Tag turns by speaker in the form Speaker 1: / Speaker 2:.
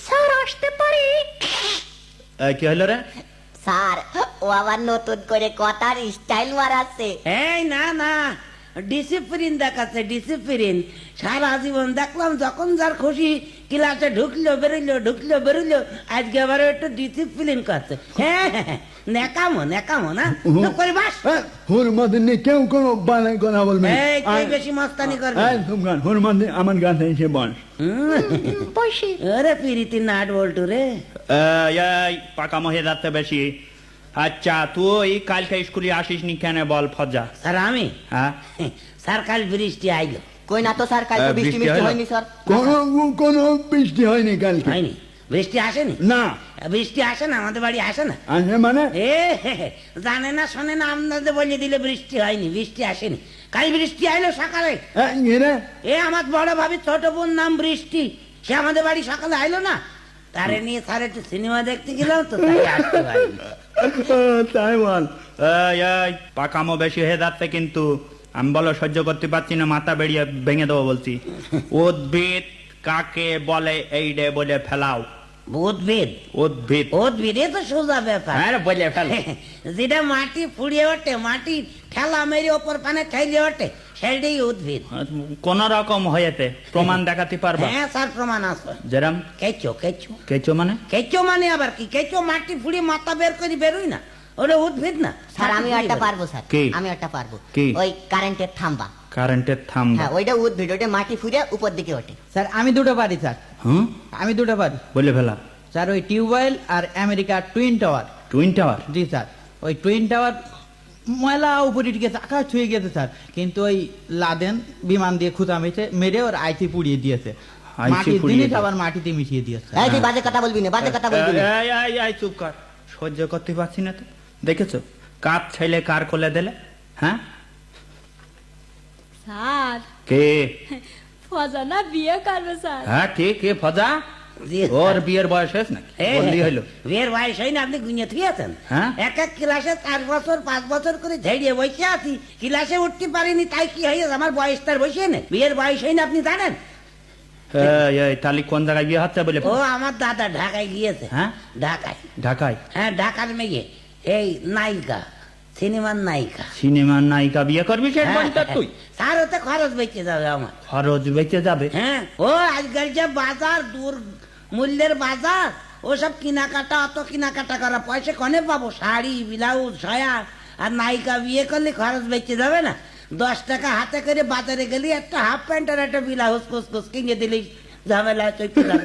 Speaker 1: Sir আসতে পারি?
Speaker 2: কি হলো রে?
Speaker 3: স্যার ও আবার নতুন করে কথার স্টাইল মারাচ্ছে।
Speaker 4: এই না না, ডিসিপ্লিন দেখাচ্ছে, ডিসিপ্লিন। সারা জীবন দেখলাম যখন যার খুশি ক্লাসে ঢুকলো বেরোলো, ঢুকলো বেরোলো, আজকে আবার একটু ডিসিপ্লিন করছে। হ্যাঁ হ্যাঁ, নেকামো নেকামো না চুপ করে বাস।
Speaker 5: হুরমাদের নিয়ে কেউ কোনো বানাই কথা বলবে না।
Speaker 4: এই তুই বেশি মস্তানি করবি না।
Speaker 5: এই তোমরা হুরমাদের আমার গাছে এসে বস।
Speaker 1: বসি।
Speaker 4: ওরে পিরিতি নাট বল্টু রে।
Speaker 2: এই পাকামো হয়ে যাচ্ছে বেশি। আচ্ছা তুই কালকে স্কুলে আসিসনি কেন বল ফজা?
Speaker 4: স্যার আমি,
Speaker 2: হ্যাঁ
Speaker 4: স্যার কাল বৃষ্টি আইলো।
Speaker 3: কই না তো স্যার, কাল তো বৃষ্টি মিষ্টি হয়নি স্যার।
Speaker 5: কোনো বৃষ্টি হয়নি কালকে।
Speaker 4: হয়নি? বৃষ্টি আসেনি?
Speaker 5: না।
Speaker 4: বৃষ্টি আসে না, আমাদের বাড়ি আসে না।
Speaker 5: আসে মানে?
Speaker 4: এ জানে না শোনে না, আপনাদের বলে দিলে বৃষ্টি হয়নি, বৃষ্টি আসেনি। কাল বৃষ্টি আইলো সকালে।
Speaker 5: এরে
Speaker 4: এ আমার বড় ভাবি ছোট বোন নাম বৃষ্টি, সে আমাদের বাড়ি সকালে আইলো না। তারে নিয়ে স্যার একটু সিনেমা দেখতে গেলাম তো, তাই আসতে পারিনি।
Speaker 5: তাই বল।
Speaker 2: এই পাকামো বেশি হয়ে যাচ্ছে কিন্তু। আমি বলো সহ্য করতে পারছি না, মাথা বেরিয়ে ভেঙে দেবো বলছি। উদ্ভিদ কাকে বলে এই রে বলে ফেলাও।
Speaker 4: উদ্ভিদ?
Speaker 2: উদ্ভিদ
Speaker 4: উদ্ভিদ এ তো সোজা ব্যাপার।
Speaker 2: হ্যাঁ বলে ফেল।
Speaker 4: যেটা মাটি ফুড়িয়ে ওঠে, মাটি ঠেলা মেরে ওপর পানে ঠেলে ওঠে, সেটাই উদ্ভিদ।
Speaker 2: কোন রকম হয়েছে প্রমাণ দেখাতে পারবা?
Speaker 4: হ্যাঁ স্যার প্রমাণ আছে।
Speaker 2: যেরম
Speaker 4: কেঁচো কেঁচো
Speaker 2: কেঁচো মানে?
Speaker 4: কেঁচো মানে আবার কি? কেঁচো মাটি ফুড়িয়ে মাথা বের করে বেরোই না, ওটা উদ্ভিদ না।
Speaker 3: স্যার আমি একটা পারবো স্যার,
Speaker 2: কি?
Speaker 3: আমি একটা পারবো।
Speaker 2: কি?
Speaker 3: ওই কারেন্টের থাম্বা।
Speaker 2: কারেন্টের থাম্বা?
Speaker 3: হ্যাঁ ওইটা উদ্ভিদ, ওইটা মাটি ফুড়ে উপর দিকে ওঠে।
Speaker 6: স্যার আমি দুটো পারি স্যার,
Speaker 2: হুম
Speaker 6: আমি দুটো পারি
Speaker 2: বলে ফেলা।
Speaker 6: স্যার। ওই টিউবওয়েল আর আমেরিকার টুইন টাওয়ার।
Speaker 2: Twin tower?
Speaker 6: জি স্যার, ওই টুইন টাওয়ার ময়লা উপরে গেছে, আকাশ ছুঁয়ে গেছে স্যার, কিন্তু ওই লাদেন বিমান দিয়ে খুঁজা মেরে ওর আইসি পুড়িয়ে দিয়েছে।
Speaker 2: আইসি
Speaker 6: মাটির
Speaker 2: পুড়িয়ে
Speaker 6: জিনিস
Speaker 2: দিয়েছে।
Speaker 6: আবার মাটিতে মিশিয়ে দিয়েছে।
Speaker 3: এই তুই বাজে কথা বলবি না, বাজে কথা বলবি না।
Speaker 2: এই চুপ কর, সহ্য করতে পারছি না তো। দেখেছো কার ছেলে কার কোলে দিলে? হ্যাঁ
Speaker 1: স্যার
Speaker 2: কে?
Speaker 1: ফজা না বিয়ে করবে স্যার।
Speaker 2: হ্যাঁ ঠিক, কে ফজা?
Speaker 4: জি,
Speaker 2: ওর বিয়ের বয়স হয়েছে নাকি? বললি হইলো।
Speaker 4: বিয়ের বয়স হয় না, আপনি গুনিয়ে থুয়েছেন।
Speaker 2: হ্যাঁ?
Speaker 4: এক এক ক্লাসে 4 বছর 5 বছর করে ঝেড়িয়ে বসে আছি, ক্লাসে উঠতে পারিনি, তাই কি হয়েছে? আমার বয়স তার বসে নেই, বিয়ের বয়স হয় না, আপনি জানেন?
Speaker 2: এই তাহলে কোন জায়গায় বিয়ে হচ্ছে বলে?
Speaker 4: ও আমার দাদা ঢাকায় গিয়েছে।
Speaker 2: হ্যাঁ
Speaker 4: ঢাকায়?
Speaker 2: ঢাকায়?
Speaker 4: হ্যাঁ ঢাকার মেয়ে, এই নায়িকা, সিনেমার নায়িকা।
Speaker 2: সিনেমার নায়িকা বিয়ে করবি? সে বলতো তুই
Speaker 4: স্যার ওতে খরচ বেঁচে যাবে আমার।
Speaker 2: খরচ বেঁচে যাবে?
Speaker 4: হ্যাঁ ও আজকাল যে বাজার, দূর মূল্যের বাজার, ওসব কেনাকাটা, অত কেনাকাটা করা পয়সা কনে পাবো? শাড়ি ব্লাউজ সয়া, আর নায়িকা বিয়ে করলে খরচ বেঁচে যাবে না? 10 টাকা হাতে করে বাজারে গেলি একটা হাফ প্যান্ট আর একটা ব্লাউজ কুচকুচ কিনে দিলি, ঝামেলা চলতে যাবে।